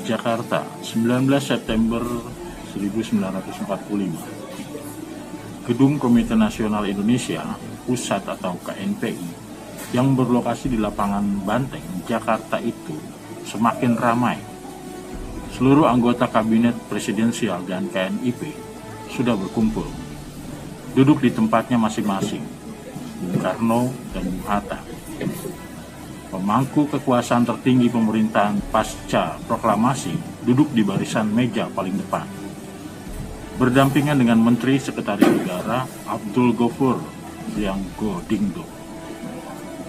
Jakarta, 19 September 1945. Gedung Komite Nasional Indonesia, Pusat atau KNPI, yang berlokasi di lapangan Banteng, Jakarta itu semakin ramai. Seluruh anggota Kabinet Presidensial dan KNIP sudah berkumpul, duduk di tempatnya masing-masing, Bung Karno dan Bung Hatta. Pemangku kekuasaan tertinggi pemerintahan pasca proklamasi duduk di barisan meja paling depan, berdampingan dengan Menteri Sekretaris Negara Abdul Gofur Lianggo Dingdo,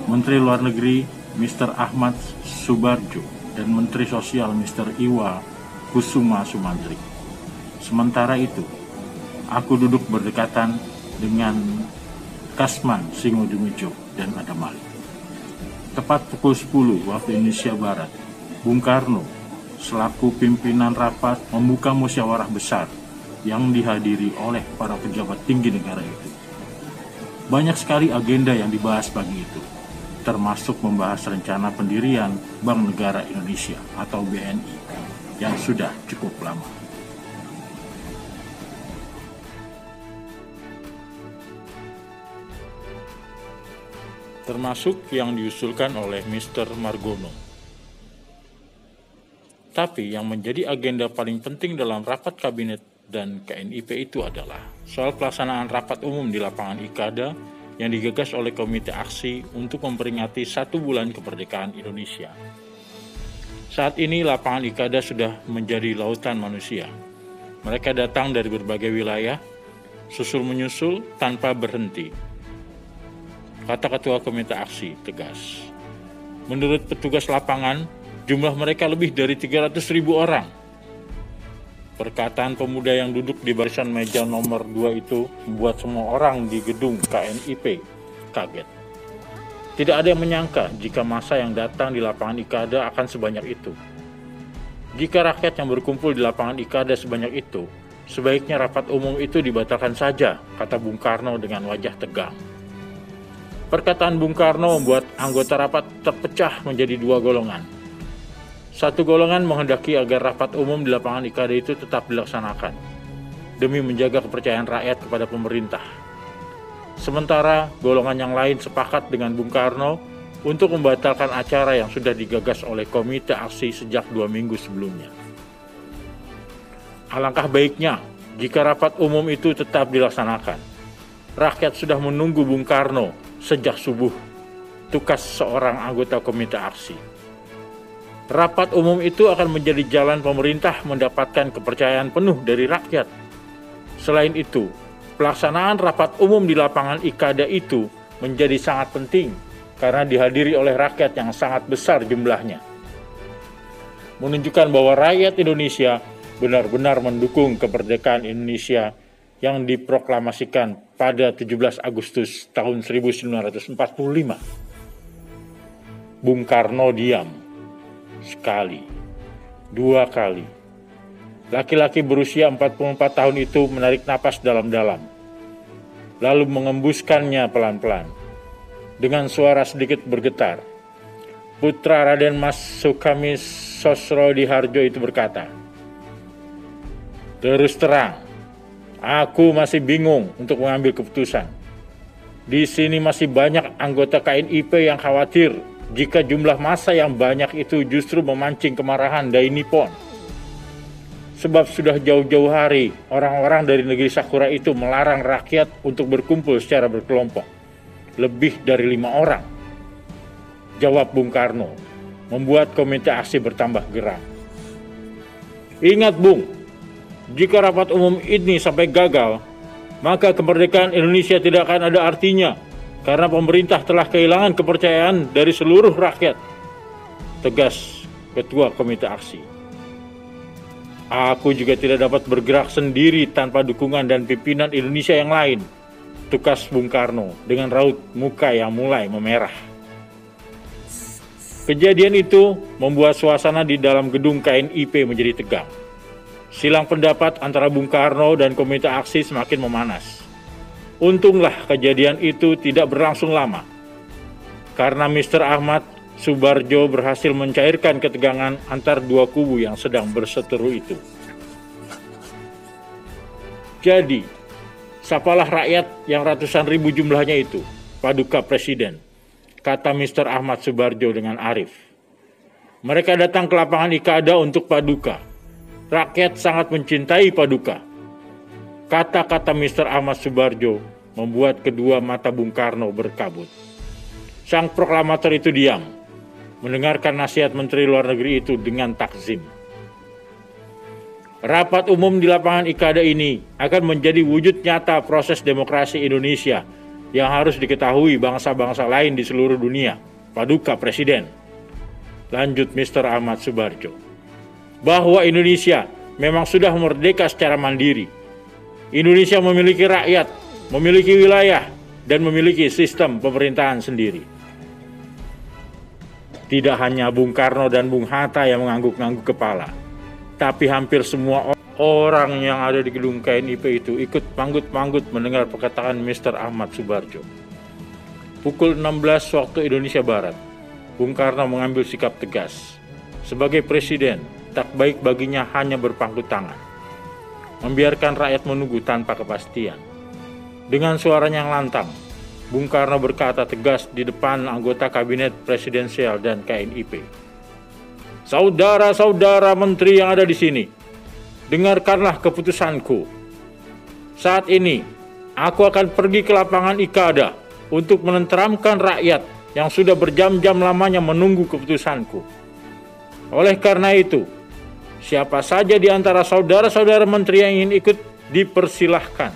Menteri Luar Negeri Mr. Ahmad Subarjo, dan Menteri Sosial Mr. Iwa Kusuma Sumantri. Sementara itu, aku duduk berdekatan dengan Kasman Singojumijo dan Adam Malik. Tepat pukul 10 waktu Indonesia Barat, Bung Karno selaku pimpinan rapat membuka musyawarah besar yang dihadiri oleh para pejabat tinggi negara itu. Banyak sekali agenda yang dibahas pagi itu, termasuk membahas rencana pendirian Bank Negara Indonesia atau BNI yang sudah cukup lama. Termasuk yang diusulkan oleh Mr. Margono. Tapi yang menjadi agenda paling penting dalam rapat kabinet dan KNIP itu adalah soal pelaksanaan rapat umum di lapangan IKADA yang digagas oleh Komite Aksi untuk memperingati 1 bulan kemerdekaan Indonesia. Saat ini lapangan IKADA sudah menjadi lautan manusia. Mereka datang dari berbagai wilayah, susul-menyusul tanpa berhenti. Kata Ketua Komite Aksi tegas. Menurut petugas lapangan, jumlah mereka lebih dari 300.000 orang. Perkataan pemuda yang duduk di barisan meja nomor 2 itu membuat semua orang di gedung KNIP kaget. Tidak ada yang menyangka jika massa yang datang di lapangan IKADA akan sebanyak itu. Jika rakyat yang berkumpul di lapangan IKADA sebanyak itu, sebaiknya rapat umum itu dibatalkan saja, kata Bung Karno dengan wajah tegang. Perkataan Bung Karno membuat anggota rapat terpecah menjadi 2 golongan. Satu golongan menghendaki agar rapat umum di lapangan IKADA itu tetap dilaksanakan, demi menjaga kepercayaan rakyat kepada pemerintah. Sementara golongan yang lain sepakat dengan Bung Karno untuk membatalkan acara yang sudah digagas oleh Komite Aksi sejak 2 minggu sebelumnya. Alangkah baiknya jika rapat umum itu tetap dilaksanakan. Rakyat sudah menunggu Bung Karno sejak subuh, tukas seorang anggota Komite Aksi. Rapat umum itu akan menjadi jalan pemerintah mendapatkan kepercayaan penuh dari rakyat. Selain itu, pelaksanaan rapat umum di lapangan IKADA itu menjadi sangat penting karena dihadiri oleh rakyat yang sangat besar jumlahnya. Menunjukkan bahwa rakyat Indonesia benar-benar mendukung kemerdekaan Indonesia yang diproklamasikan pada 17 Agustus tahun 1945. Bung Karno diam. Sekali, 2 kali. Laki-laki berusia 44 tahun itu menarik napas dalam-dalam, lalu mengembuskannya pelan-pelan. Dengan suara sedikit bergetar, putra Raden Mas Sukamisi Sosrodihardjo itu berkata, "Terus terang, aku masih bingung untuk mengambil keputusan. Di sini masih banyak anggota KNIP yang khawatir jika jumlah massa yang banyak itu justru memancing kemarahan Dai Nippon. Sebab sudah jauh-jauh hari orang-orang dari negeri Sakura itu melarang rakyat untuk berkumpul secara berkelompok. Lebih dari 5 orang. Jawab Bung Karno, membuat Komite Aksi bertambah geram. Ingat Bung, jika rapat umum ini sampai gagal, maka kemerdekaan Indonesia tidak akan ada artinya karena pemerintah telah kehilangan kepercayaan dari seluruh rakyat. Tegas Ketua Komite Aksi. Aku juga tidak dapat bergerak sendiri tanpa dukungan dan pimpinan Indonesia yang lain, tukas Bung Karno dengan raut muka yang mulai memerah. Kejadian itu membuat suasana di dalam gedung KNIP menjadi tegang. Silang pendapat antara Bung Karno dan Komite Aksi semakin memanas. Untunglah kejadian itu tidak berlangsung lama, karena Mr. Ahmad Soebardjo berhasil mencairkan ketegangan antar dua kubu yang sedang berseteru itu. Jadi, sapalah rakyat yang ratusan ribu jumlahnya itu, paduka presiden, kata Mr. Ahmad Soebardjo dengan arif. Mereka datang ke lapangan Ikada untuk paduka. Rakyat sangat mencintai paduka. Kata-kata Mr. Ahmad Soebardjo membuat kedua mata Bung Karno berkabut. Sang proklamator itu diam, mendengarkan nasihat Menteri Luar Negeri itu dengan takzim. Rapat umum di lapangan Ikada ini akan menjadi wujud nyata proses demokrasi Indonesia yang harus diketahui bangsa-bangsa lain di seluruh dunia, paduka presiden. Lanjut Mr. Ahmad Soebardjo. Bahwa Indonesia memang sudah merdeka secara mandiri. Indonesia memiliki rakyat, memiliki wilayah, dan memiliki sistem pemerintahan sendiri. Tidak hanya Bung Karno dan Bung Hatta yang mengangguk-angguk kepala, tapi hampir semua orang yang ada di gedung KNIP itu ikut manggut-manggut mendengar perkataan Mr. Ahmad Soebardjo. Pukul 16 waktu Indonesia Barat, Bung Karno mengambil sikap tegas. Sebagai presiden, tak baik baginya hanya berpangku tangan, membiarkan rakyat menunggu tanpa kepastian. Dengan suaranya yang lantang, Bung Karno berkata tegas di depan anggota kabinet presidensial dan KNIP. Saudara-saudara menteri yang ada di sini, dengarkanlah keputusanku. Saat ini, aku akan pergi ke lapangan Ikada untuk menenteramkan rakyat yang sudah berjam-jam lamanya menunggu keputusanku. Oleh karena itu, siapa saja di antara saudara-saudara menteri yang ingin ikut dipersilahkan.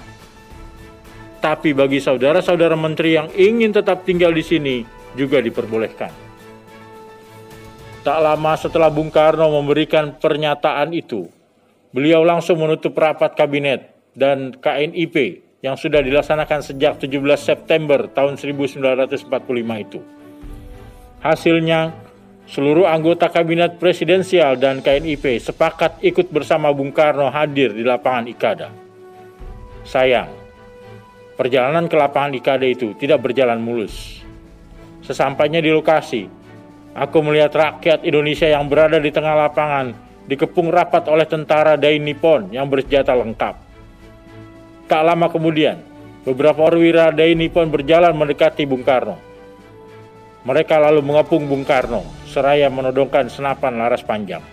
Tapi bagi saudara-saudara menteri yang ingin tetap tinggal di sini juga diperbolehkan. Tak lama setelah Bung Karno memberikan pernyataan itu, beliau langsung menutup rapat kabinet dan KNIP yang sudah dilaksanakan sejak 17 September tahun 1945 itu. Hasilnya, seluruh anggota kabinet presidensial dan KNIP sepakat ikut bersama Bung Karno hadir di lapangan Ikada. Sayang, perjalanan ke lapangan Ikada itu tidak berjalan mulus. Sesampainya di lokasi, aku melihat rakyat Indonesia yang berada di tengah lapangan dikepung rapat oleh tentara Dai Nippon yang bersenjata lengkap. Tak lama kemudian, beberapa perwira Dai Nippon berjalan mendekati Bung Karno. Mereka lalu mengepung Bung Karno, seraya menodongkan senapan laras panjang.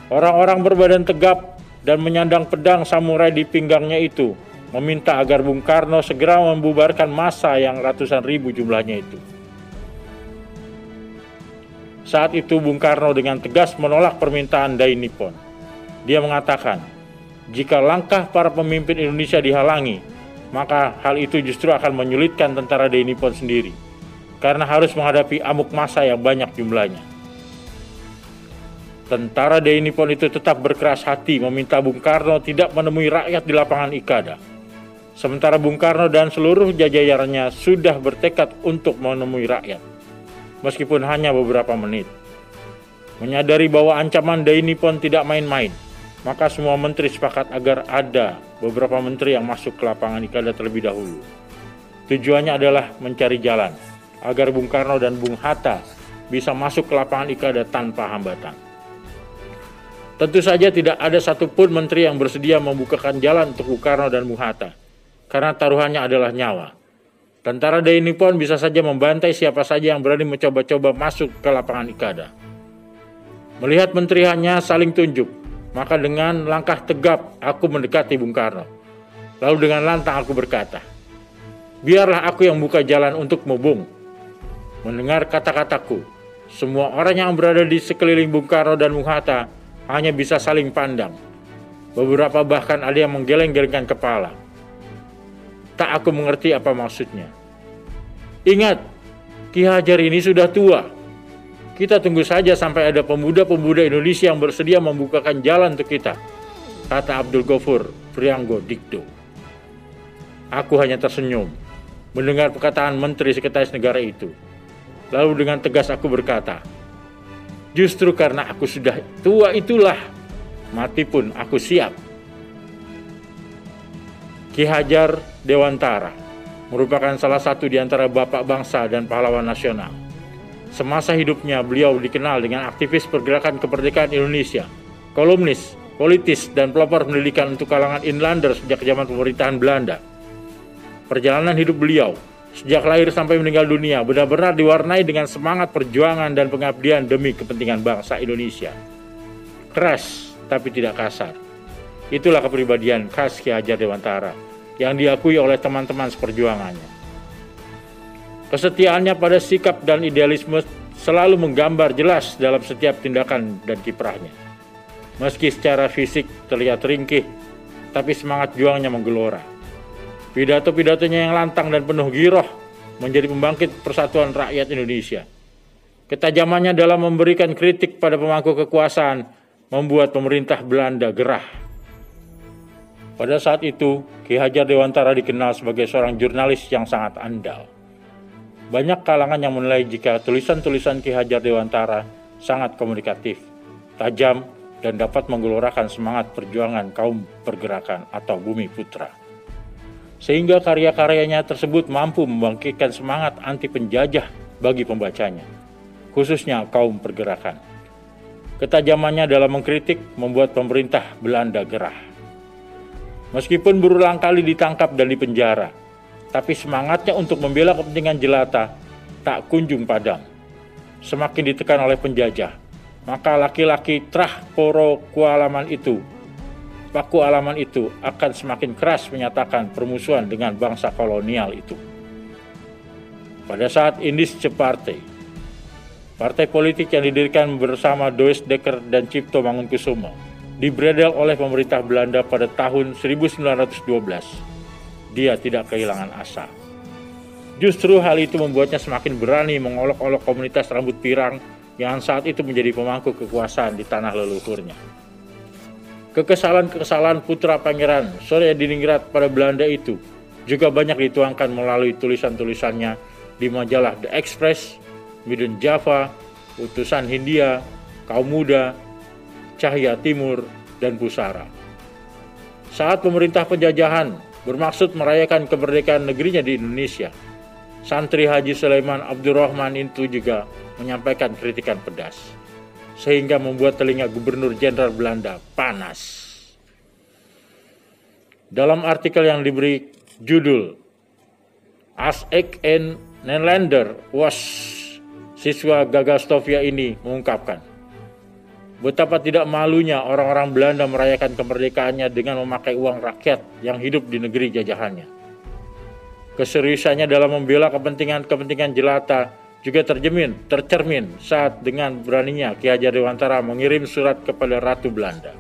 Orang-orang berbadan tegap dan menyandang pedang samurai di pinggangnya itu meminta agar Bung Karno segera membubarkan massa yang ratusan ribu jumlahnya itu. Saat itu Bung Karno dengan tegas menolak permintaan Dai Nippon. Dia mengatakan, jika langkah para pemimpin Indonesia dihalangi, maka hal itu justru akan menyulitkan tentara Dai Nippon sendiri, karena harus menghadapi amuk massa yang banyak jumlahnya. Tentara Dai Nippon itu tetap berkeras hati meminta Bung Karno tidak menemui rakyat di lapangan Ikada. Sementara Bung Karno dan seluruh jajarannya sudah bertekad untuk menemui rakyat, meskipun hanya beberapa menit. Menyadari bahwa ancaman Dai Nippon tidak main-main, maka semua menteri sepakat agar ada beberapa menteri yang masuk ke lapangan Ikada terlebih dahulu. Tujuannya adalah mencari jalan agar Bung Karno dan Bung Hatta bisa masuk ke lapangan Ikada tanpa hambatan. Tentu saja tidak ada satupun menteri yang bersedia membukakan jalan untuk Bung Karno dan Bung Hatta, karena taruhannya adalah nyawa. Tentara Dai Nippon bisa saja membantai siapa saja yang berani mencoba-coba masuk ke lapangan Ikada. Melihat menteri hanya saling tunjuk, maka dengan langkah tegap aku mendekati Bung Karno. Lalu dengan lantang aku berkata, biarlah aku yang buka jalan untukmu, Bung. Mendengar kata-kataku, semua orang yang berada di sekeliling Bung Karno dan Bung Hatta hanya bisa saling pandang. Beberapa bahkan ada yang menggeleng-gelengkan kepala. Tak aku mengerti apa maksudnya. Ingat, Ki Hajar ini sudah tua. Kita tunggu saja sampai ada pemuda-pemuda Indonesia yang bersedia membukakan jalan untuk kita, kata Abdul Gofur Prianggo Dikdo. Aku hanya tersenyum mendengar perkataan Menteri Sekretaris Negara itu. Lalu dengan tegas aku berkata, justru karena aku sudah tua itulah, mati pun aku siap. Ki Hajar Dewantara merupakan salah satu di antara bapak bangsa dan pahlawan nasional. Semasa hidupnya beliau dikenal dengan aktivis pergerakan kemerdekaan Indonesia, kolumnis, politis, dan pelopor pendidikan untuk kalangan inlander sejak zaman pemerintahan Belanda. Perjalanan hidup beliau sejak lahir sampai meninggal dunia benar-benar diwarnai dengan semangat perjuangan dan pengabdian demi kepentingan bangsa Indonesia. Keras tapi tidak kasar. Itulah kepribadian khas Ki Hajar Dewantara yang diakui oleh teman-teman seperjuangannya. Kesetiaannya pada sikap dan idealisme selalu menggambar jelas dalam setiap tindakan dan kiprahnya. Meski secara fisik terlihat ringkih, tapi semangat juangnya menggelora. Pidato-pidatonya yang lantang dan penuh giroh menjadi pembangkit persatuan rakyat Indonesia. Ketajamannya dalam memberikan kritik pada pemangku kekuasaan membuat pemerintah Belanda gerah. Pada saat itu, Ki Hajar Dewantara dikenal sebagai seorang jurnalis yang sangat andal. Banyak kalangan yang menilai jika tulisan-tulisan Ki Hajar Dewantara sangat komunikatif, tajam, dan dapat menggelorakan semangat perjuangan kaum pergerakan atau Bumi Putra. Sehingga karya-karyanya tersebut mampu membangkitkan semangat anti penjajah bagi pembacanya, khususnya kaum pergerakan. Ketajamannya dalam mengkritik membuat pemerintah Belanda gerah. Meskipun berulang kali ditangkap dan dipenjara, tapi semangatnya untuk membela kepentingan jelata tak kunjung padam. Semakin ditekan oleh penjajah, maka laki-laki Paku Alaman itu akan semakin keras menyatakan permusuhan dengan bangsa kolonial itu. Pada saat Indische Partei, partai politik yang didirikan bersama Dois Dekker dan Cipto Mangunkusumo, dibredel oleh pemerintah Belanda pada tahun 1912. Dia tidak kehilangan asa. Justru hal itu membuatnya semakin berani mengolok-olok komunitas rambut pirang yang saat itu menjadi pemangku kekuasaan di tanah leluhurnya. Kekesalan-kekesalan putra Pangeran Soeharto pada Belanda itu juga banyak dituangkan melalui tulisan-tulisannya di majalah The Express, Midun Java, Utusan Hindia, Kaum Muda, Cahaya Timur, dan Pusara. Saat pemerintah penjajahan bermaksud merayakan kemerdekaan negerinya di Indonesia, Santri Haji Sulaiman Abdurrahman itu juga menyampaikan kritikan pedas, sehingga membuat telinga Gubernur Jenderal Belanda panas. Dalam artikel yang diberi judul As Ik een Nederlander was, siswa Gagastovia ini mengungkapkan betapa tidak malunya orang-orang Belanda merayakan kemerdekaannya dengan memakai uang rakyat yang hidup di negeri jajahannya. Keseriusannya dalam membela kepentingan jelata juga tercermin saat dengan beraninya Ki Hajar Dewantara mengirim surat kepada Ratu Belanda,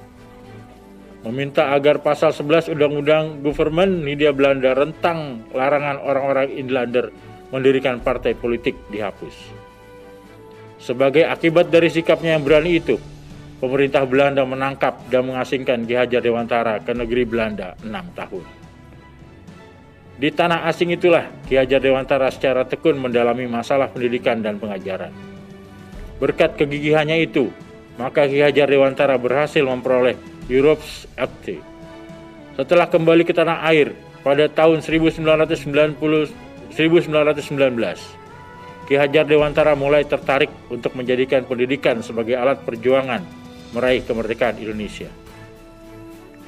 meminta agar pasal 11 Undang-Undang Government Hindia Belanda rentang larangan orang-orang Inlander mendirikan partai politik dihapus. Sebagai akibat dari sikapnya yang berani itu, pemerintah Belanda menangkap dan mengasingkan Ki Hajar Dewantara ke negeri Belanda 6 tahun. Di tanah asing itulah Ki Hajar Dewantara secara tekun mendalami masalah pendidikan dan pengajaran. Berkat kegigihannya itu, maka Ki Hajar Dewantara berhasil memperoleh Europe's Acte. Setelah kembali ke tanah air pada tahun 1919, Ki Hajar Dewantara mulai tertarik untuk menjadikan pendidikan sebagai alat perjuangan meraih kemerdekaan Indonesia.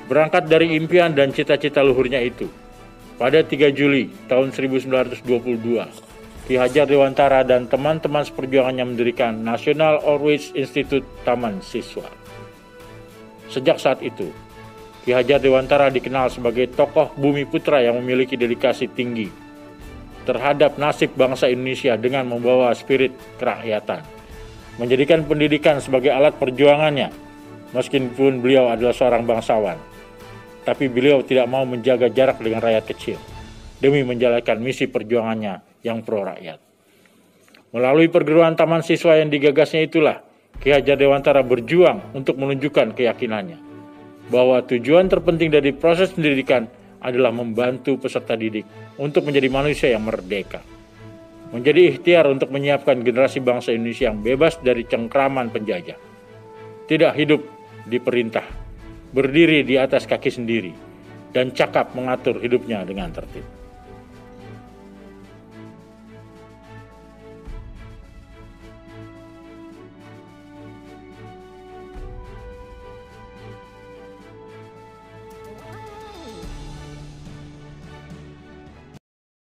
Berangkat dari impian dan cita-cita luhurnya itu, pada 3 Juli tahun 1922, Ki Hajar Dewantara dan teman-teman seperjuangannya mendirikan National Outreach Institute Taman Siswa. Sejak saat itu, Ki Hajar Dewantara dikenal sebagai tokoh Bumi Putra yang memiliki dedikasi tinggi terhadap nasib bangsa Indonesia dengan membawa spirit kerakyatan, menjadikan pendidikan sebagai alat perjuangannya. Meskipun beliau adalah seorang bangsawan, tapi beliau tidak mau menjaga jarak dengan rakyat kecil demi menjalankan misi perjuangannya yang pro rakyat. Melalui perguruan taman siswa yang digagasnya itulah Ki Hajar Dewantara berjuang untuk menunjukkan keyakinannya bahwa tujuan terpenting dari proses pendidikan adalah membantu peserta didik untuk menjadi manusia yang merdeka, menjadi ikhtiar untuk menyiapkan generasi bangsa Indonesia yang bebas dari cengkraman penjajah, tidak hidup diperintah, berdiri di atas kaki sendiri, dan cakap mengatur hidupnya dengan tertib.